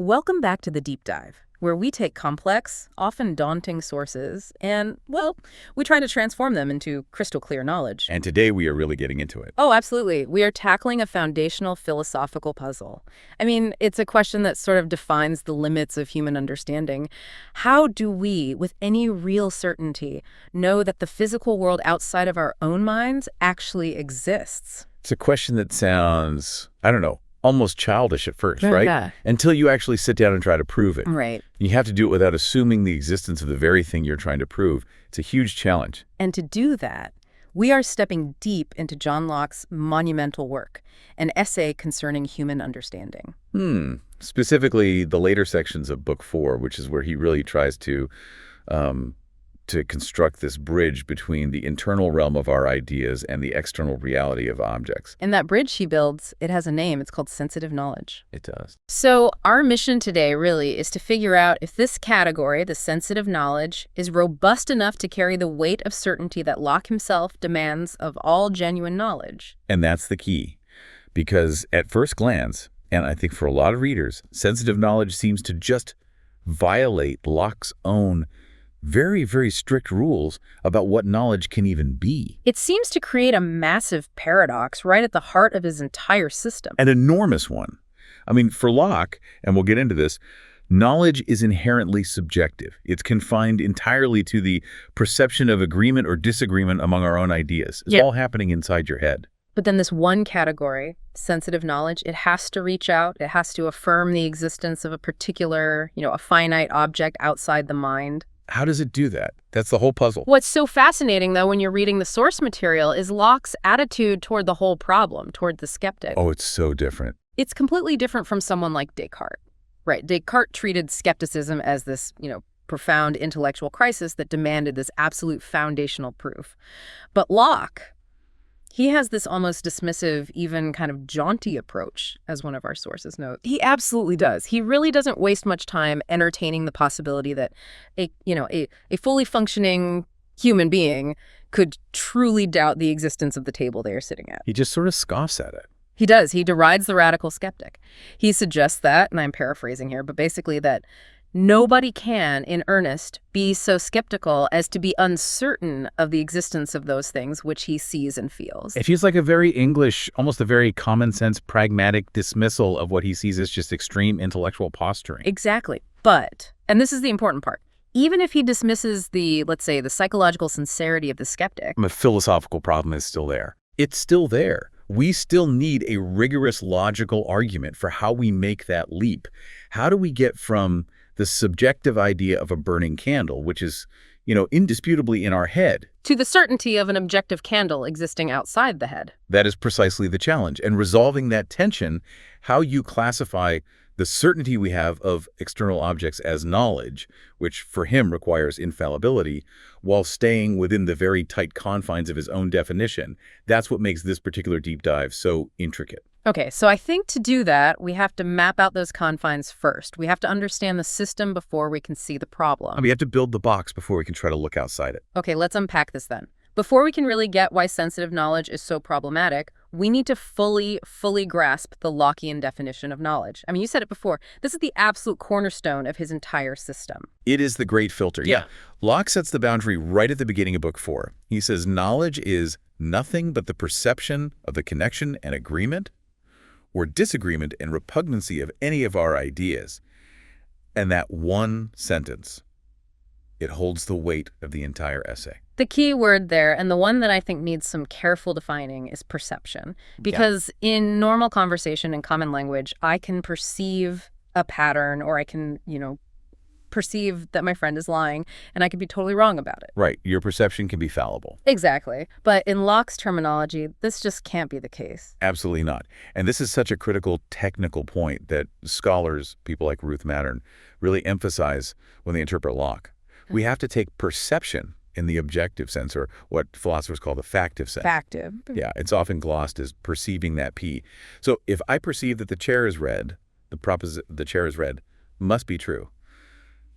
Welcome back to the Deep Dive, where we take complex, often daunting sources and, well, we try to transform them into crystal clear knowledge. And today we are really getting into it. Oh, absolutely. We are tackling a foundational philosophical puzzle. I mean, it's a question that sort of defines the limits of human understanding. How do we, with any real certainty, know that the physical world outside of our own minds actually exists? It's a question that sounds, I don't know, almost childish at first, right? Yeah. Until you actually sit down and try to prove it. Right. You have to do it without assuming the existence of the very thing you're trying to prove. It's a huge challenge. And to do that, we are stepping deep into John Locke's monumental work, an essay concerning human understanding. Specifically, the later sections of Book 4, which is where he really tries to construct this bridge between the internal realm of our ideas and the external reality of objects. And that bridge he builds, it has a name. It's called sensitive knowledge. It does. So our mission today really is to figure out if this category, the sensitive knowledge, is robust enough to carry the weight of certainty that Locke himself demands of all genuine knowledge. And that's the key. Because at first glance, and I think for a lot of readers, sensitive knowledge seems to just violate Locke's own very, very strict rules about what knowledge can even be. It seems to create a massive paradox right at the heart of his entire system. An enormous one. I mean, for Locke, and we'll get into this, knowledge is inherently subjective. It's confined entirely to the perception of agreement or disagreement among our own ideas. It's all happening inside your head. But then this one category, sensitive knowledge, it has to reach out. It has to affirm the existence of a particular, a finite object outside the mind. How does it do that? That's the whole puzzle. What's so fascinating, though, when you're reading the source material is Locke's attitude toward the whole problem, toward the skeptic. Oh, it's so different. It's completely different from someone like Descartes. Right, Descartes treated skepticism as this, profound intellectual crisis that demanded this absolute foundational proof. But Locke, he has this almost dismissive, even kind of jaunty approach, as one of our sources note. He absolutely does. He really doesn't waste much time entertaining the possibility that a fully functioning human being could truly doubt the existence of the table they are sitting at. He just sort of scoffs at it. He does. He derides the radical skeptic. He suggests that, and I'm paraphrasing here, but basically that nobody can, in earnest, be so skeptical as to be uncertain of the existence of those things which he sees and feels. It feels like a very English, almost a very common sense, pragmatic dismissal of what he sees as just extreme intellectual posturing. Exactly. But, and this is the important part, even if he dismisses the, let's say, the psychological sincerity of the skeptic, the philosophical problem is still there. It's still there. We still need a rigorous logical argument for how we make that leap. How do we get from the subjective idea of a burning candle, which is, indisputably in our head, to the certainty of an objective candle existing outside the head? That is precisely the challenge. And resolving that tension, how you classify the certainty we have of external objects as knowledge, which for him requires infallibility, while staying within the very tight confines of his own definition, that's what makes this particular deep dive so intricate. Okay, so I think to do that, we have to map out those confines first. We have to understand the system before we can see the problem. We have to build the box before we can try to look outside it. Okay, let's unpack this then. Before we can really get why sensitive knowledge is so problematic, we need to fully grasp the Lockean definition of knowledge. I mean, you said it before. This is the absolute cornerstone of his entire system. It is the great filter. Yeah. Locke sets the boundary right at the beginning of Book 4. He says knowledge is nothing but the perception of the connection and agreement or disagreement and repugnancy of any of our ideas. And that one sentence, it holds the weight of the entire essay. The key word there, and the one that I think needs some careful defining, is perception. Because in normal conversation and common language, I can perceive a pattern, or I can, perceive that my friend is lying, and I could be totally wrong about it. Right. Your perception can be fallible. Exactly. But in Locke's terminology, this just can't be the case. Absolutely not. And this is such a critical technical point that scholars, people like Ruth Mattern, really emphasize when they interpret Locke. We have to take perception in the objective sense, or what philosophers call the factive sense. Factive. Yeah, it's often glossed as perceiving that P. So if I perceive that the chair is red, the chair is red must be true.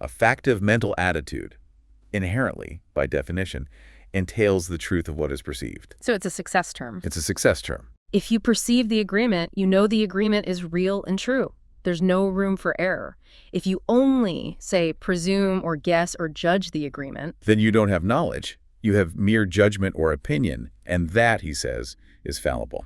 A factive mental attitude, inherently, by definition, entails the truth of what is perceived. So it's a success term. It's a success term. If you perceive the agreement, you know the agreement is real and true. There's no room for error. If you only, say, presume or guess or judge the agreement, then you don't have knowledge. You have mere judgment or opinion, and that, he says, is fallible.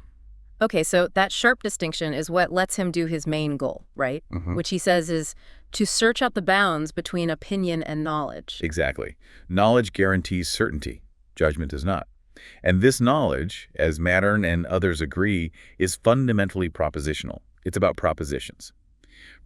Okay, so that sharp distinction is what lets him do his main goal, right? Which he says is to search out the bounds between opinion and knowledge. Exactly. Knowledge guarantees certainty. Judgment does not. And this knowledge, as Mattern and others agree, is fundamentally propositional. It's about propositions.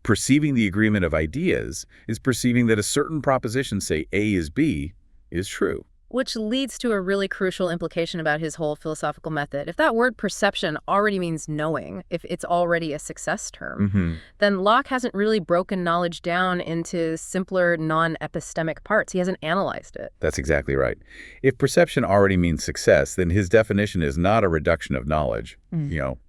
Perceiving the agreement of ideas is perceiving that a certain proposition, say A is B, is true. Which leads to a really crucial implication about his whole philosophical method. If that word perception already means knowing, if it's already a success term, then Locke hasn't really broken knowledge down into simpler, non-epistemic parts. He hasn't analyzed it. That's exactly right. If perception already means success, then his definition is not a reduction of knowledge,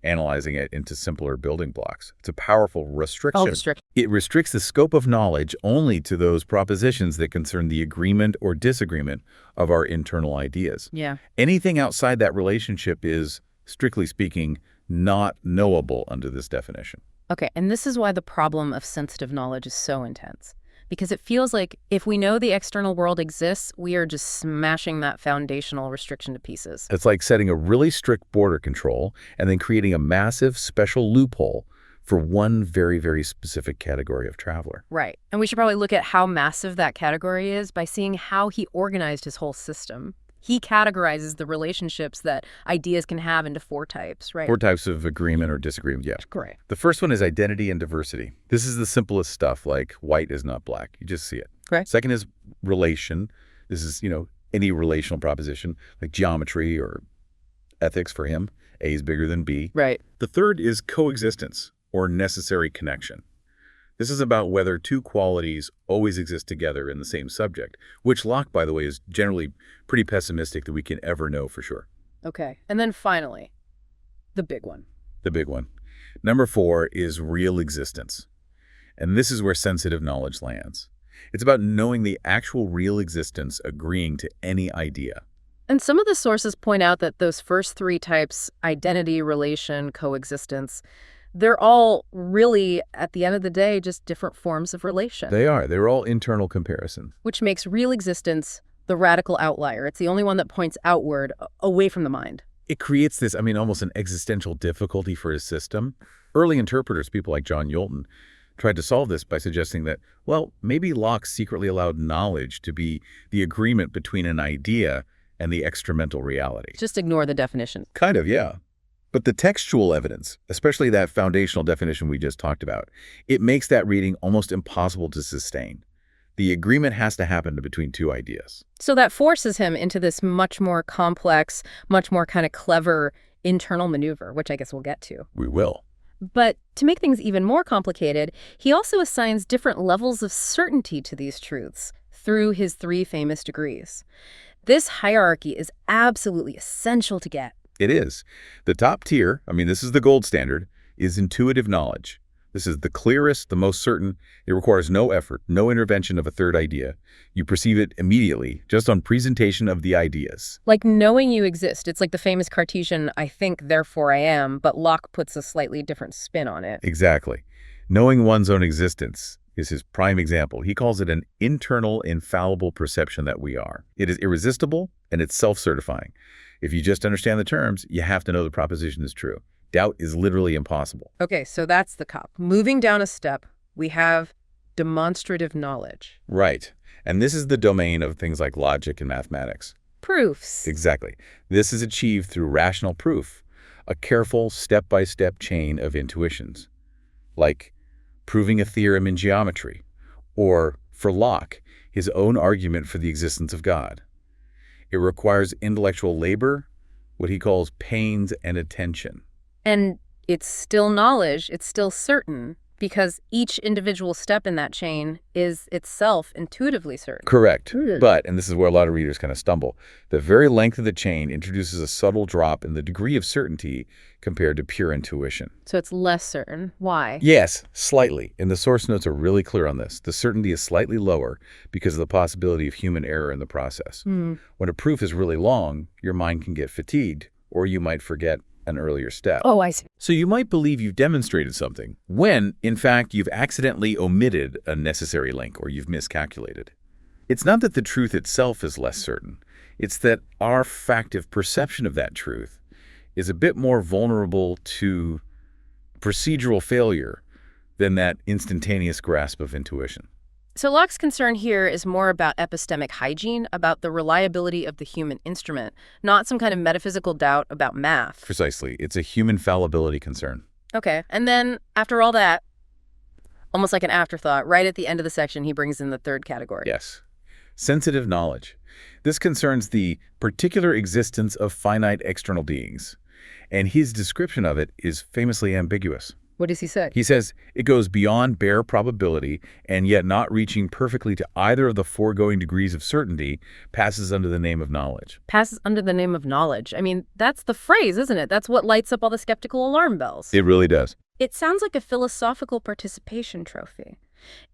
analyzing it into simpler building blocks. It's a powerful restriction. It restricts the scope of knowledge only to those propositions that concern the agreement or disagreement of our internal ideas. Yeah. Anything outside that relationship is, strictly speaking, not knowable under this definition. Okay, and this is why the problem of sensitive knowledge is so intense. Because it feels like if we know the external world exists, we are just smashing that foundational restriction to pieces. It's like setting a really strict border control and then creating a massive special loophole for one very, very specific category of traveler. Right. And we should probably look at how massive that category is by seeing how he organized his whole system. He categorizes the relationships that ideas can have into 4 types, right? 4 types of agreement or disagreement, yeah. Correct. The first one is identity and diversity. This is the simplest stuff, like white is not black. You just see it. Correct. Second is relation. This is, any relational proposition, like geometry or ethics for him. A is bigger than B. Right. The third is coexistence, or necessary connection. This is about whether 2 qualities always exist together in the same subject, which Locke, by the way, is generally pretty pessimistic that we can ever know for sure. Okay. And then finally, the big one. The big one. Number 4 is real existence. And this is where sensitive knowledge lands. It's about knowing the actual real existence, agreeing to any idea. And some of the sources point out that those first 3 types, identity, relation, coexistence, they're all really, at the end of the day, just different forms of relation. They are. They're all internal comparisons. Which makes real existence the radical outlier. It's the only one that points outward, away from the mind. It creates this, almost an existential difficulty for his system. Early interpreters, people like John Locke, tried to solve this by suggesting that, well, maybe Locke secretly allowed knowledge to be the agreement between an idea and the extramental reality. Just ignore the definition. Kind of, yeah. But the textual evidence, especially that foundational definition we just talked about, it makes that reading almost impossible to sustain. The agreement has to happen between 2 ideas. So that forces him into this much more complex, much more kind of clever internal maneuver, which I guess we'll get to. We will. But to make things even more complicated, he also assigns different levels of certainty to these truths through his 3 famous degrees. This hierarchy is absolutely essential to get. It is. The top tier, this is the gold standard, is intuitive knowledge. This is the clearest, the most certain. It requires no effort, no intervention of a third idea. You perceive it immediately, just on presentation of the ideas. Like knowing you exist. It's like the famous Cartesian, I think, therefore I am, but Locke puts a slightly different spin on it. Exactly. Knowing one's own existence is his prime example. He calls it an internal, infallible perception that we are. It is irresistible, and it's self-certifying. If you just understand the terms, you have to know the proposition is true. Doubt is literally impossible. Okay, so that's the cup. Moving down a step, we have demonstrative knowledge. Right. And this is the domain of things like logic and mathematics. Proofs. Exactly. This is achieved through rational proof, a careful step-by-step chain of intuitions, like proving a theorem in geometry, or, for Locke, his own argument for the existence of God. It requires intellectual labor, what he calls pains and attention. And it's still knowledge, it's still certain, because each individual step in that chain is itself intuitively certain. Correct. But, and this is where a lot of readers kind of stumble, the very length of the chain introduces a subtle drop in the degree of certainty compared to pure intuition. So it's less certain. Why? Yes, slightly. And the source notes are really clear on this. The certainty is slightly lower because of the possibility of human error in the process. When a proof is really long, your mind can get fatigued, or you might forget an earlier step. Oh, I see. So you might believe you've demonstrated something when, in fact, you've accidentally omitted a necessary link or you've miscalculated. It's not that the truth itself is less certain. It's that our factive perception of that truth is a bit more vulnerable to procedural failure than that instantaneous grasp of intuition. So Locke's concern here is more about epistemic hygiene, about the reliability of the human instrument, not some kind of metaphysical doubt about math. Precisely. It's a human fallibility concern. Okay. And then, after all that, almost like an afterthought, right at the end of the section, he brings in the third category. Yes. Sensitive knowledge. This concerns the particular existence of finite external beings, and his description of it is famously ambiguous. What does he say? He says it goes beyond bare probability, and yet not reaching perfectly to either of the foregoing degrees of certainty passes under the name of knowledge. Passes under the name of knowledge. I mean, that's the phrase, isn't it? That's what lights up all the skeptical alarm bells. It really does. It sounds like a philosophical participation trophy.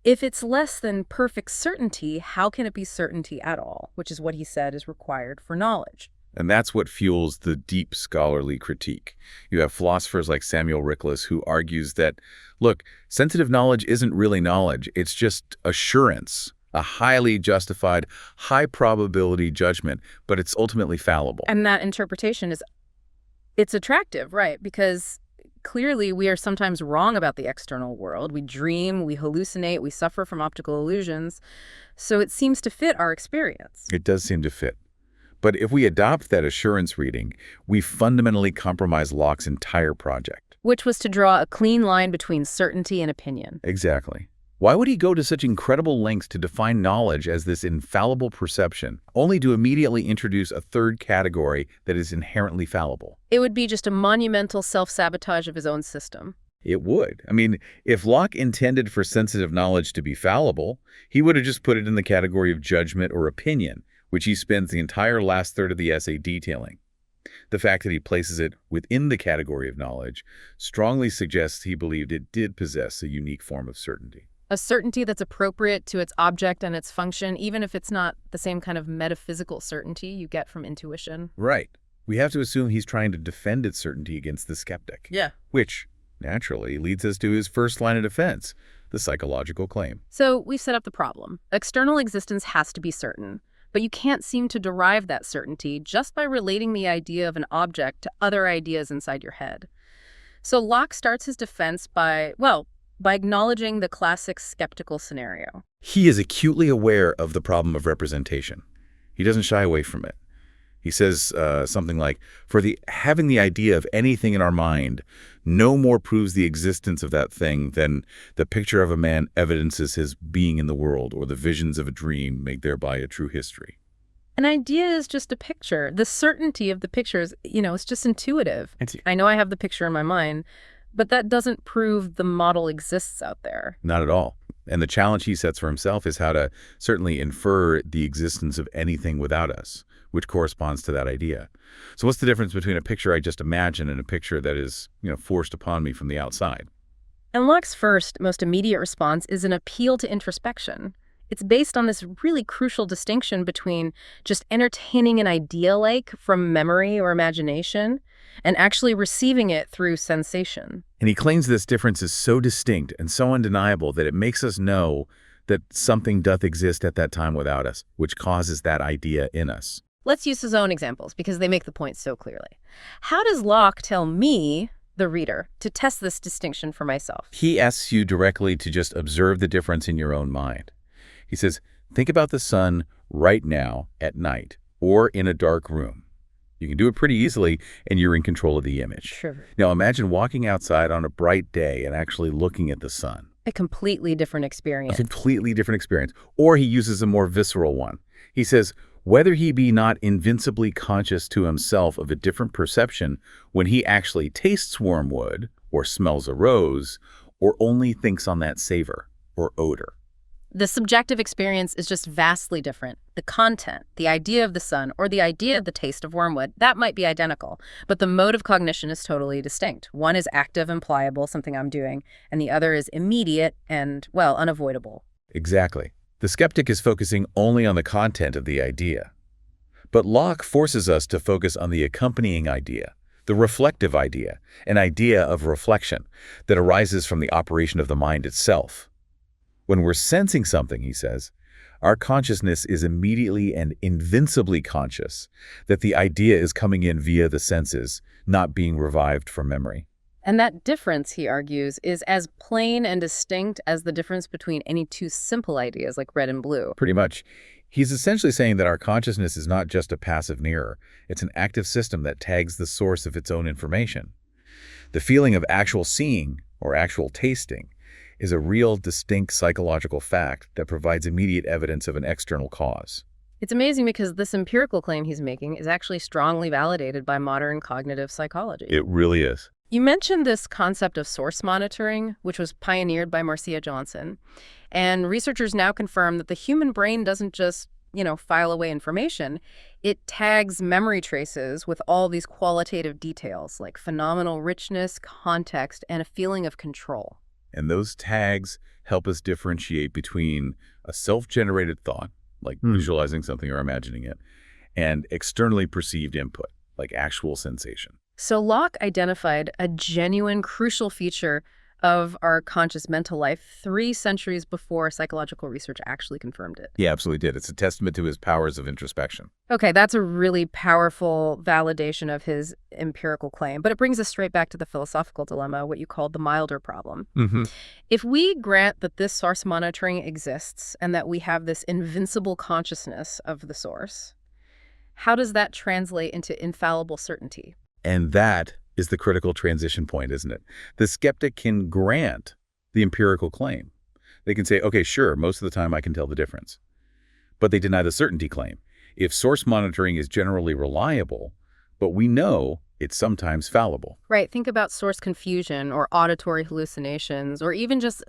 If it's less than perfect certainty, how can it be certainty at all? Which is what he said is required for knowledge. And that's what fuels the deep scholarly critique. You have philosophers like Samuel Rickless who argues that, look, sensitive knowledge isn't really knowledge. It's just assurance, a highly justified, high probability judgment, but it's ultimately fallible. And that interpretation it's attractive, right? Because clearly we are sometimes wrong about the external world. We dream, we hallucinate, we suffer from optical illusions. So it seems to fit our experience. It does seem to fit. But if we adopt that assurance reading, we fundamentally compromise Locke's entire project. Which was to draw a clean line between certainty and opinion. Exactly. Why would he go to such incredible lengths to define knowledge as this infallible perception, only to immediately introduce a third category that is inherently fallible? It would be just a monumental self-sabotage of his own system. It would. I mean, if Locke intended for sensitive knowledge to be fallible, he would have just put it in the category of judgment or opinion, which he spends the entire last third of the essay detailing. The fact that he places it within the category of knowledge strongly suggests he believed it did possess a unique form of certainty. A certainty that's appropriate to its object and its function, even if it's not the same kind of metaphysical certainty you get from intuition. Right. We have to assume he's trying to defend its certainty against the skeptic. Yeah. Which, naturally, leads us to his first line of defense, the psychological claim. So we've set up the problem. External existence has to be certain. But you can't seem to derive that certainty just by relating the idea of an object to other ideas inside your head. So Locke starts his defense by acknowledging the classic skeptical scenario. He is acutely aware of the problem of representation. He doesn't shy away from it. He says something like, having the idea of anything in our mind no more proves the existence of that thing than the picture of a man evidences his being in the world, or the visions of a dream make thereby a true history. An idea is just a picture. The certainty of the picture is, it's just intuitive. I know I have the picture in my mind, but that doesn't prove the model exists out there. Not at all. And the challenge he sets for himself is how to certainly infer the existence of anything without us, which corresponds to that idea. So what's the difference between a picture I just imagine and a picture that is, forced upon me from the outside? And Locke's first, most immediate response is an appeal to introspection. It's based on this really crucial distinction between just entertaining an idea like from memory or imagination and actually receiving it through sensation. And he claims this difference is so distinct and so undeniable that it makes us know that something doth exist at that time without us, which causes that idea in us. Let's use his own examples because they make the point so clearly. How does Locke tell me, the reader, to test this distinction for myself? He asks you directly to just observe the difference in your own mind. He says, think about the sun right now at night or in a dark room. You can do it pretty easily, and you're in control of the image. Sure. Now imagine walking outside on a bright day and actually looking at the sun. A completely different experience. A completely different experience. Or he uses a more visceral one. He says, whether he be not invincibly conscious to himself of a different perception when he actually tastes wormwood or smells a rose or only thinks on that savor or odor. The subjective experience is just vastly different. The content, the idea of the sun, or the idea of the taste of wormwood, that might be identical, but the mode of cognition is totally distinct. One is active and pliable, something I'm doing, and the other is immediate and, unavoidable. Exactly. The skeptic is focusing only on the content of the idea. But Locke forces us to focus on the accompanying idea, The reflective idea, an idea of reflection that arises from the operation of the mind itself. When we're sensing something, he says, our consciousness is immediately and invincibly conscious that the idea is coming in via the senses, not being revived from memory. And that difference, he argues, is as plain and distinct as the difference between any two simple ideas like red and blue. Pretty much. He's essentially saying that our consciousness is not just a passive mirror. It's an active system that tags the source of its own information. The feeling of actual seeing or actual tasting is a real, distinct psychological fact that provides immediate evidence of an external cause. It's amazing because this empirical claim he's making is actually strongly validated by modern cognitive psychology. It really is. You mentioned this concept of source monitoring, which was pioneered by Marcia Johnson. And researchers now confirm that the human brain doesn't just, file away information. It tags memory traces with all these qualitative details like phenomenal richness, context, and a feeling of control. And those tags help us differentiate between a self-generated thought, like visualizing something or imagining it, and externally perceived input, like actual sensation. So Locke identified a genuine, crucial feature of our conscious mental life 3 centuries before psychological research actually confirmed it. He absolutely did. It's a testament to his powers of introspection. Okay, that's a really powerful validation of his empirical claim, but it brings us straight back to the philosophical dilemma, what you called the milder problem. If we grant that this source monitoring exists and that we have this invincible consciousness of the source, how does that translate into infallible certainty? And that is the critical transition point, isn't it? The skeptic can grant the empirical claim. They can say, okay, sure, most of the time I can tell the difference. But they deny the certainty claim. If source monitoring is generally reliable, but we know it's sometimes fallible. Right. Think about source confusion or auditory hallucinations or even just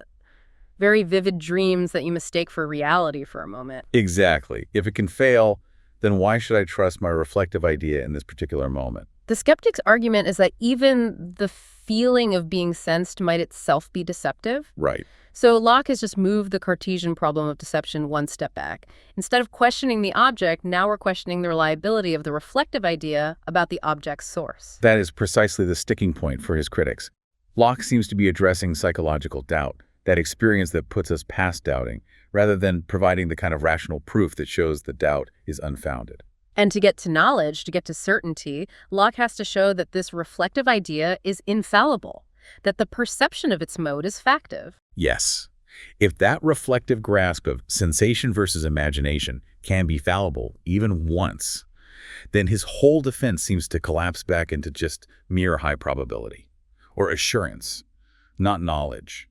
very vivid dreams that you mistake for reality for a moment. Exactly. If it can fail, then why should I trust my reflective idea in this particular moment? The skeptic's argument is that even the feeling of being sensed might itself be deceptive. Right. So Locke has just moved the Cartesian problem of deception one step back. Instead of questioning the object, now we're questioning the reliability of the reflective idea about the object's source. That is precisely the sticking point for his critics. Locke seems to be addressing psychological doubt, that experience that puts us past doubting, rather than providing the kind of rational proof that shows the doubt is unfounded. And to get to knowledge, to get to certainty, Locke has to show that this reflective idea is infallible, that the perception of its mode is factive. Yes. If that reflective grasp of sensation versus imagination can be fallible even once, then his whole defense seems to collapse back into just mere high probability, or assurance, not knowledge.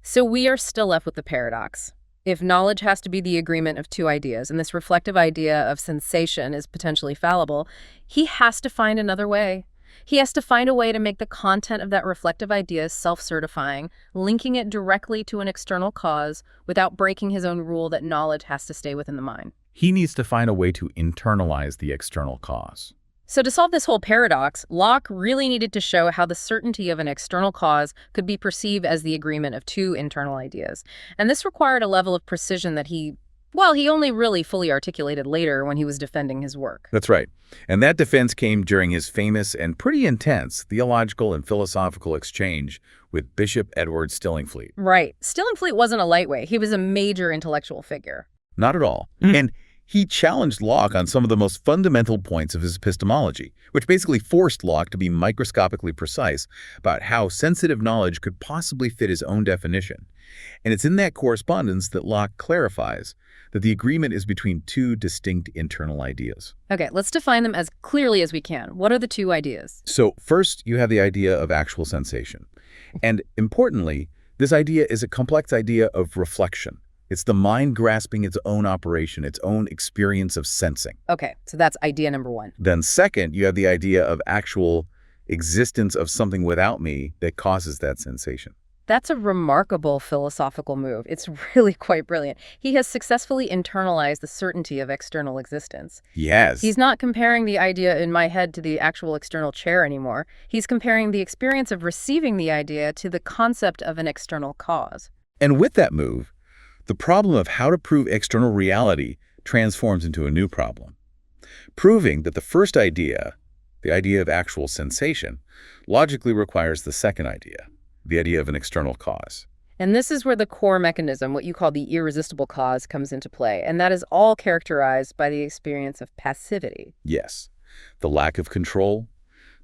So we are still left with the paradox. If knowledge has to be the agreement of 2 ideas, and this reflective idea of sensation is potentially fallible, he has to find another way. He has to find a way to make the content of that reflective idea self-certifying, linking it directly to an external cause without breaking his own rule that knowledge has to stay within the mind. He needs to find a way to internalize the external cause. So to solve this whole paradox, Locke really needed to show how the certainty of an external cause could be perceived as the agreement of 2 internal ideas. And this required a level of precision that he only really fully articulated later when he was defending his work. That's right. And that defense came during his famous and pretty intense theological and philosophical exchange with Bishop Edward Stillingfleet. Right. Stillingfleet wasn't a lightweight. He was a major intellectual figure. Not at all. And he challenged Locke on some of the most fundamental points of his epistemology, which basically forced Locke to be microscopically precise about how sensitive knowledge could possibly fit his own definition. And it's in that correspondence that Locke clarifies that the agreement is between 2 distinct internal ideas. Okay, let's define them as clearly as we can. What are the 2 ideas? So first, you have the idea of actual sensation. And importantly, this idea is a complex idea of reflection. It's the mind grasping its own operation, its own experience of sensing. Okay, so that's idea number 1. Then second, you have the idea of actual existence of something without me that causes that sensation. That's a remarkable philosophical move. It's really quite brilliant. He has successfully internalized the certainty of external existence. Yes. He's not comparing the idea in my head to the actual external chair anymore. He's comparing the experience of receiving the idea to the concept of an external cause. And with that move, the problem of how to prove external reality transforms into a new problem. Proving that the first idea, the idea of actual sensation, logically requires the second idea, the idea of an external cause. And this is where the core mechanism, what you call the irresistible cause, comes into play. And that is all characterized by the experience of passivity. Yes, the lack of control,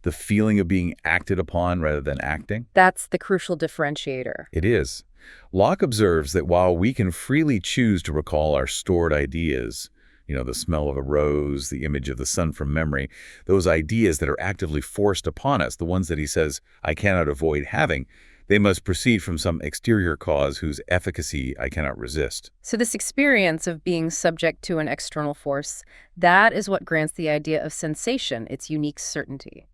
the feeling of being acted upon rather than acting. That's the crucial differentiator. It is. Locke observes that while we can freely choose to recall our stored ideas, the smell of a rose, the image of the sun from memory, those ideas that are actively forced upon us, the ones that he says, I cannot avoid having, they must proceed from some exterior cause whose efficacy I cannot resist. So this experience of being subject to an external force, that is what grants the idea of sensation its unique certainty.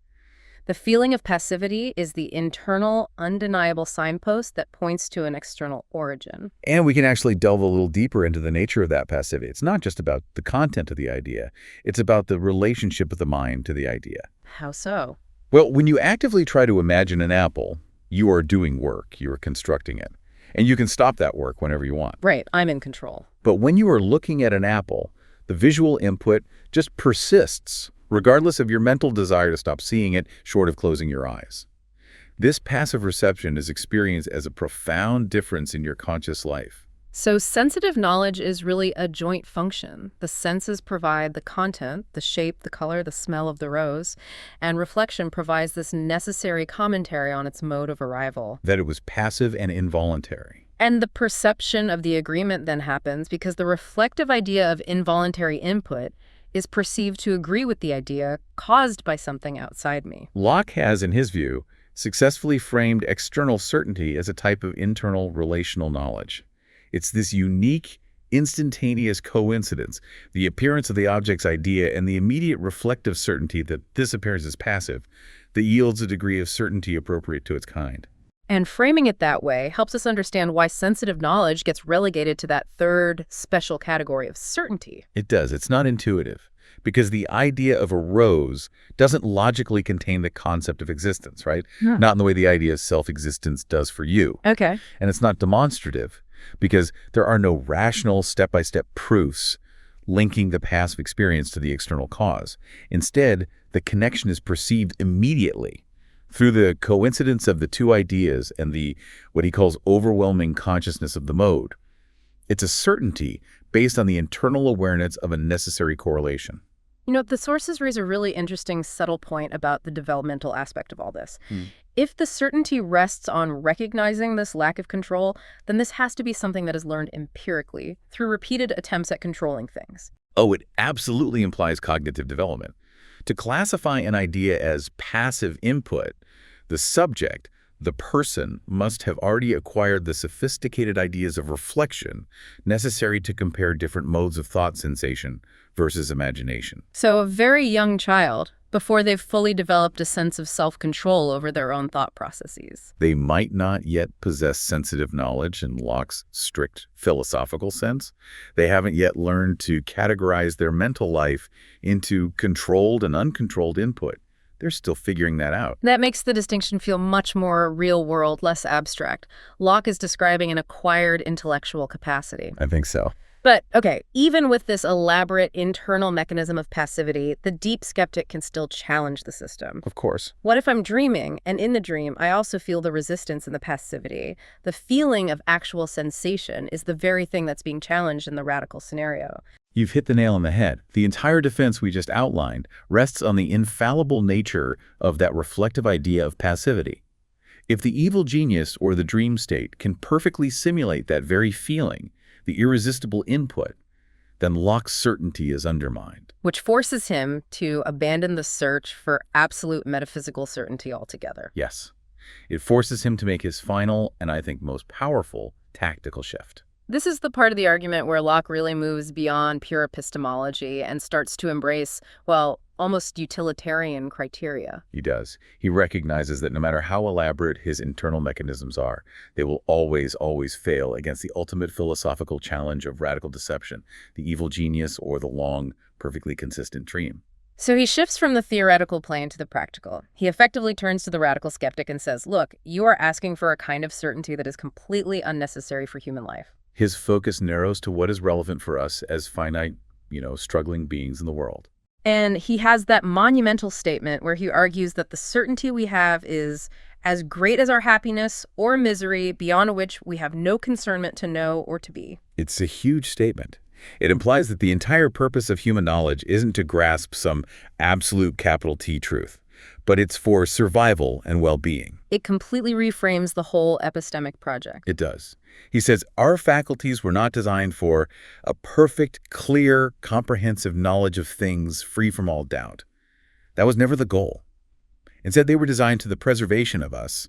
The feeling of passivity is the internal, undeniable signpost that points to an external origin. And we can actually delve a little deeper into the nature of that passivity. It's not just about the content of the idea. It's about the relationship of the mind to the idea. How so? Well, when you actively try to imagine an apple, you are doing work. You are constructing it. And you can stop that work whenever you want. Right, I'm in control. But when you are looking at an apple, the visual input just persists, regardless of your mental desire to stop seeing it, short of closing your eyes. This passive reception is experienced as a profound difference in your conscious life. So sensitive knowledge is really a joint function. The senses provide the content, the shape, the color, the smell of the rose, and reflection provides this necessary commentary on its mode of arrival. That it was passive and involuntary. And the perception of the agreement then happens because the reflective idea of involuntary input is perceived to agree with the idea caused by something outside me. Locke has, in his view, successfully framed external certainty as a type of internal relational knowledge. It's this unique, instantaneous coincidence, the appearance of the object's idea and the immediate reflective certainty that this appears as passive, that yields a degree of certainty appropriate to its kind. And framing it that way helps us understand why sensitive knowledge gets relegated to that third special category of certainty. It does. It's not intuitive, because the idea of a rose doesn't logically contain the concept of existence, right? Yeah. Not in the way the idea of self-existence does for you. Okay. And it's not demonstrative, because there are no rational step-by-step proofs linking the passive experience to the external cause. Instead, the connection is perceived immediately through the coincidence of the two ideas and the, what he calls, overwhelming consciousness of the mode. It's a certainty based on the internal awareness of a necessary correlation. The sources raise a really interesting, subtle point about the developmental aspect of all this. If the certainty rests on recognizing this lack of control, then this has to be something that is learned empirically through repeated attempts at controlling things. Oh, it absolutely implies cognitive development. To classify an idea as passive input, the subject, the person, must have already acquired the sophisticated ideas of reflection necessary to compare different modes of thought sensation versus imagination. So a very young child, before they've fully developed a sense of self-control over their own thought processes. They might not yet possess sensitive knowledge in Locke's strict philosophical sense. They haven't yet learned to categorize their mental life into controlled and uncontrolled input. They're still figuring that out. That makes the distinction feel much more real-world, less abstract. Locke is describing an acquired intellectual capacity. I think so. But, okay, even with this elaborate internal mechanism of passivity, the deep skeptic can still challenge the system. Of course. What if I'm dreaming, and in the dream, I also feel the resistance and the passivity? The feeling of actual sensation is the very thing that's being challenged in the radical scenario. You've hit the nail on the head. The entire defense we just outlined rests on the infallible nature of that reflective idea of passivity. If the evil genius or the dream state can perfectly simulate that very feeling, the irresistible input, then Locke's certainty is undermined. Which forces him to abandon the search for absolute metaphysical certainty altogether. Yes. It forces him to make his final, and I think most powerful, tactical shift. This is the part of the argument where Locke really moves beyond pure epistemology and starts to embrace, well, almost utilitarian criteria. He does. He recognizes that no matter how elaborate his internal mechanisms are, they will always, always fail against the ultimate philosophical challenge of radical deception, the evil genius or the long, perfectly consistent dream. So he shifts from the theoretical plane to the practical. He effectively turns to the radical skeptic and says, look, you are asking for a kind of certainty that is completely unnecessary for human life. His focus narrows to what is relevant for us as finite, struggling beings in the world. And he has that monumental statement where he argues that the certainty we have is as great as our happiness or misery, beyond which we have no concernment to know or to be. It's a huge statement. It implies that the entire purpose of human knowledge isn't to grasp some absolute capital T truth, but it's for survival and well-being. It completely reframes the whole epistemic project. It does. He says our faculties were not designed for a perfect, clear, comprehensive knowledge of things free from all doubt. That was never the goal. Instead, they were designed to the preservation of us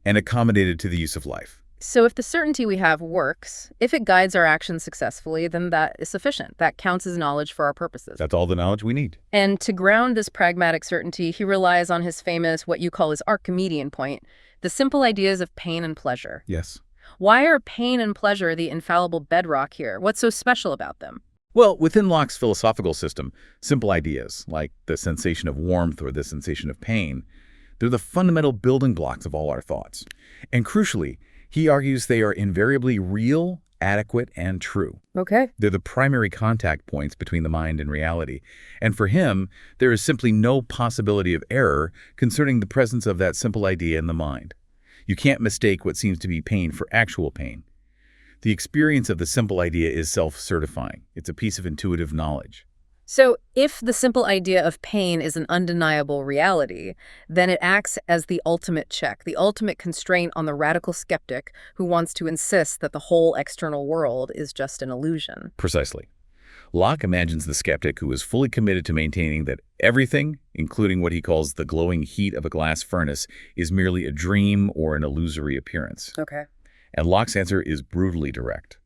and accommodated to the use of life. So if the certainty we have works, if it guides our actions successfully, then that is sufficient. That counts as knowledge for our purposes. That's all the knowledge we need. And to ground this pragmatic certainty, he relies on his famous, what you call his Archimedean point, the simple ideas of pain and pleasure. Yes. Why are pain and pleasure the infallible bedrock here? What's so special about them? Well, within Locke's philosophical system, simple ideas, like the sensation of warmth or the sensation of pain, they're the fundamental building blocks of all our thoughts. And crucially, he argues they are invariably real, adequate, and true. Okay. They're the primary contact points between the mind and reality. And for him, there is simply no possibility of error concerning the presence of that simple idea in the mind. You can't mistake what seems to be pain for actual pain. The experience of the simple idea is self-certifying. It's a piece of intuitive knowledge. So if the simple idea of pain is an undeniable reality, then it acts as the ultimate check, the ultimate constraint on the radical skeptic who wants to insist that the whole external world is just an illusion. Precisely. Locke imagines the skeptic who is fully committed to maintaining that everything, including what he calls the glowing heat of a glass furnace, is merely a dream or an illusory appearance. Okay. And Locke's answer is brutally direct.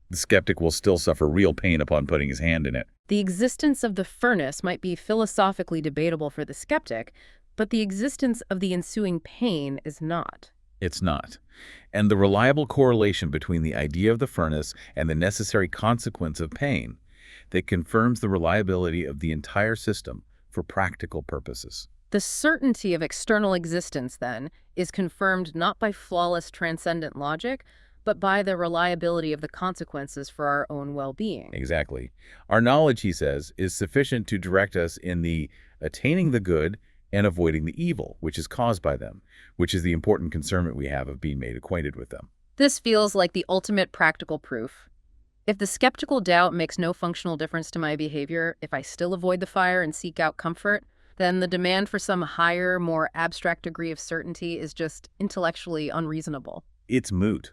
The skeptic will still suffer real pain upon putting his hand in it. The existence of the furnace might be philosophically debatable for the skeptic, but the existence of the ensuing pain is not. It's not. And the reliable correlation between the idea of the furnace and the necessary consequence of pain that confirms the reliability of the entire system for practical purposes. The certainty of external existence, then, is confirmed not by flawless transcendent logic, but by the reliability of the consequences for our own well-being. Exactly. Our knowledge, he says, is sufficient to direct us in the attaining the good and avoiding the evil, which is caused by them, which is the important concernment we have of being made acquainted with them. This feels like the ultimate practical proof. If the skeptical doubt makes no functional difference to my behavior, if I still avoid the fire and seek out comfort, then the demand for some higher, more abstract degree of certainty is just intellectually unreasonable. It's moot.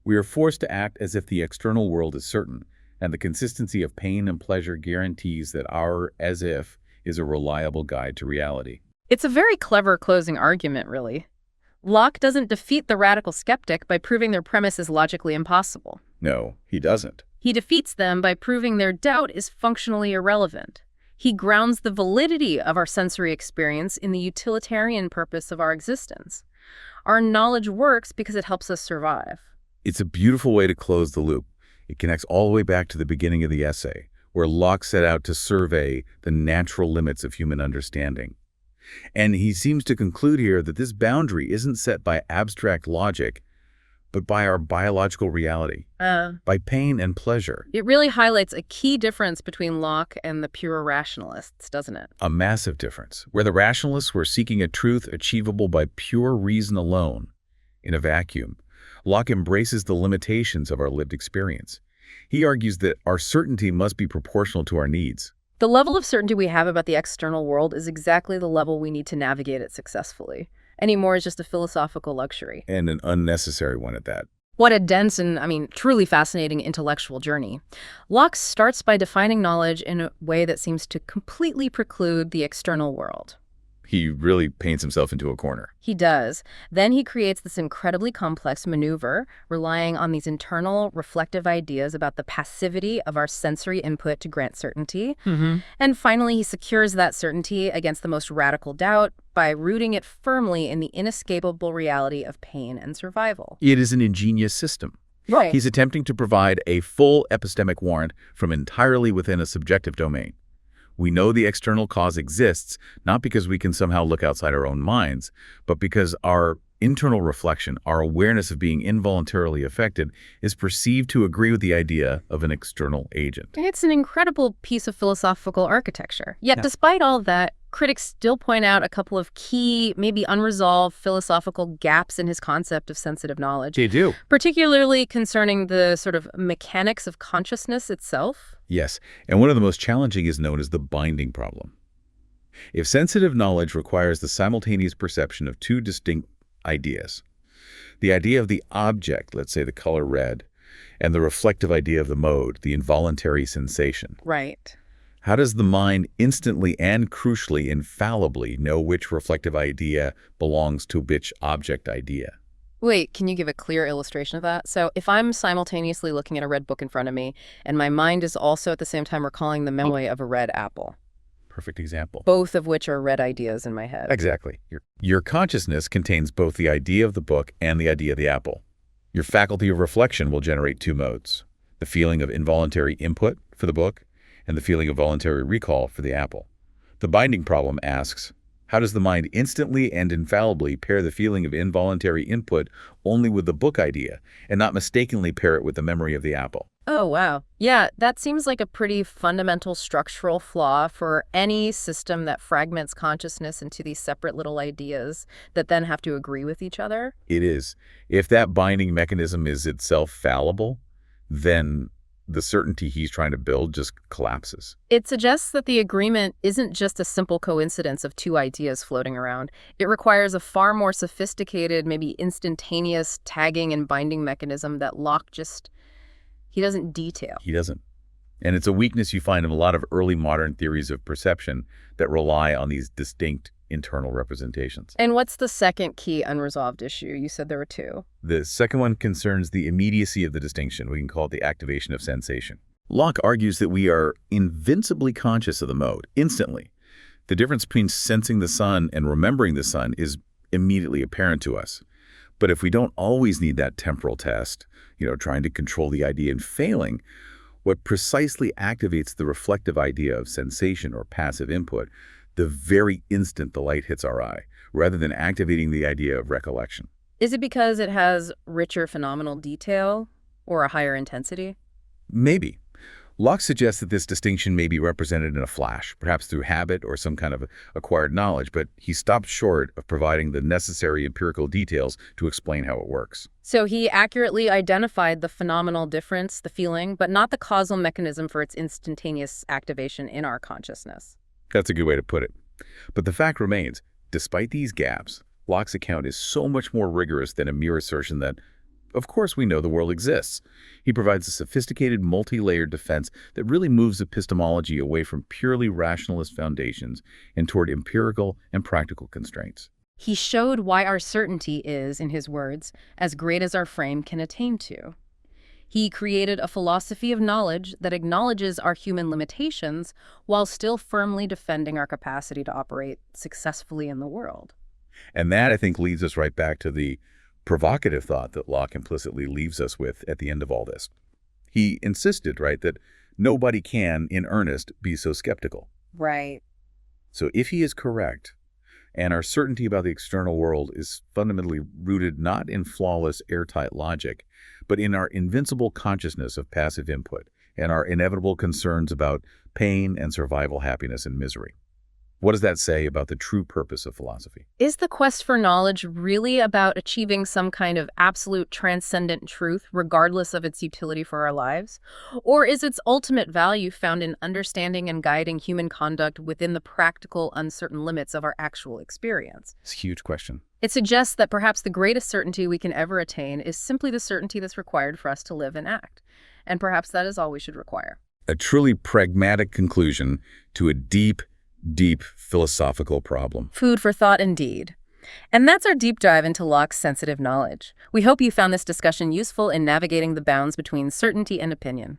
We are forced to act as if the external world is certain, and the consistency of pain and pleasure guarantees that our as if is a reliable guide to reality. It's a very clever closing argument, really. Locke doesn't defeat the radical skeptic by proving their premise is logically impossible. No, he doesn't. He defeats them by proving their doubt is functionally irrelevant. He grounds the validity of our sensory experience in the utilitarian purpose of our existence. Our knowledge works because it helps us survive. It's a beautiful way to close the loop. It connects all the way back to the beginning of the essay, where Locke set out to survey the natural limits of human understanding. And he seems to conclude here that this boundary isn't set by abstract logic, but by our biological reality, by pain and pleasure. It really highlights a key difference between Locke and the pure rationalists, doesn't it? A massive difference, where the rationalists were seeking a truth achievable by pure reason alone, in a vacuum. Locke embraces the limitations of our lived experience. He argues that our certainty must be proportional to our needs. The level of certainty we have about the external world is exactly the level we need to navigate it successfully. Any more is just a philosophical luxury. And an unnecessary one at that. What a dense and, truly fascinating intellectual journey. Locke starts by defining knowledge in a way that seems to completely preclude the external world. He really paints himself into a corner. He does. Then he creates this incredibly complex maneuver, relying on these internal, reflective ideas about the passivity of our sensory input to grant certainty. And finally, he secures that certainty against the most radical doubt by rooting it firmly in the inescapable reality of pain and survival. It is an ingenious system. Right. He's attempting to provide a full epistemic warrant from entirely within a subjective domain. We know the external cause exists, not because we can somehow look outside our own minds, but because our internal reflection, our awareness of being involuntarily affected, is perceived to agree with the idea of an external agent. It's an incredible piece of philosophical architecture. Yet, Yeah. despite all that, critics still point out a couple of key, maybe unresolved philosophical gaps in his concept of sensitive knowledge, They do. particularly concerning the sort of mechanics of consciousness itself. Yes, and one of the most challenging is known as the binding problem. If sensitive knowledge requires the simultaneous perception of two distinct ideas, the idea of the object, let's say the color red, and the reflective idea of the mode, the involuntary sensation, Right. how does the mind instantly and crucially, infallibly know which reflective idea belongs to which object idea? Wait, can you give a clear illustration of that? So if I'm simultaneously looking at a red book in front of me, and my mind is also at the same time recalling the memory of a red apple, Perfect example. both of which are red ideas in my head. Exactly. Your consciousness contains both the idea of the book and the idea of the apple. Your faculty of reflection will generate two modes, the feeling of involuntary input for the book and the feeling of voluntary recall for the apple. The binding problem asks, how does the mind instantly and infallibly pair the feeling of involuntary input only with the book idea and not mistakenly pair it with the memory of the apple? Oh, wow. Yeah, that seems like a pretty fundamental structural flaw for any system that fragments consciousness into these separate little ideas that then have to agree with each other. It is. If that binding mechanism is itself fallible, then the certainty he's trying to build just collapses. It suggests that the agreement isn't just a simple coincidence of two ideas floating around. It requires a far more sophisticated, maybe instantaneous tagging and binding mechanism that Locke he doesn't detail. He doesn't. And it's a weakness you find in a lot of early modern theories of perception that rely on these distinct internal representations. And what's the second key unresolved issue? You said there were two. The second one concerns the immediacy of the distinction. We can call it the activation of sensation. Locke argues that we are invincibly conscious of the mode, instantly. The difference between sensing the sun and remembering the sun is immediately apparent to us. But if we don't always need that temporal test, trying to control the idea and failing, what precisely activates the reflective idea of sensation or passive input the very instant the light hits our eye, rather than activating the idea of recollection? Is it because it has richer phenomenal detail or a higher intensity? Maybe. Locke suggests that this distinction may be represented in a flash, perhaps through habit or some kind of acquired knowledge, but he stops short of providing the necessary empirical details to explain how it works. So he accurately identified the phenomenal difference, the feeling, but not the causal mechanism for its instantaneous activation in our consciousness. That's a good way to put it. But the fact remains, despite these gaps, Locke's account is so much more rigorous than a mere assertion that, of course, we know the world exists. He provides a sophisticated, multi-layered defense that really moves epistemology away from purely rationalist foundations and toward empirical and practical constraints. He showed why our certainty is, in his words, as great as our frame can attain to. He created a philosophy of knowledge that acknowledges our human limitations while still firmly defending our capacity to operate successfully in the world. And that, I think, leads us right back to the provocative thought that Locke implicitly leaves us with at the end of all this. He insisted, right, that nobody can, in earnest, be so skeptical. Right. So if he is correct, and our certainty about the external world is fundamentally rooted not in flawless, airtight logic, but in our invincible consciousness of passive input and our inevitable concerns about pain and survival happiness and misery. What does that say about the true purpose of philosophy? Is the quest for knowledge really about achieving some kind of absolute transcendent truth, regardless of its utility for our lives? Or is its ultimate value found in understanding and guiding human conduct within the practical, uncertain limits of our actual experience? It's a huge question. It suggests that perhaps the greatest certainty we can ever attain is simply the certainty that's required for us to live and act. And perhaps that is all we should require. A truly pragmatic conclusion to a deep philosophical problem. Food for thought indeed. And that's our deep dive into Locke's sensitive knowledge. We hope you found this discussion useful in navigating the bounds between certainty and opinion.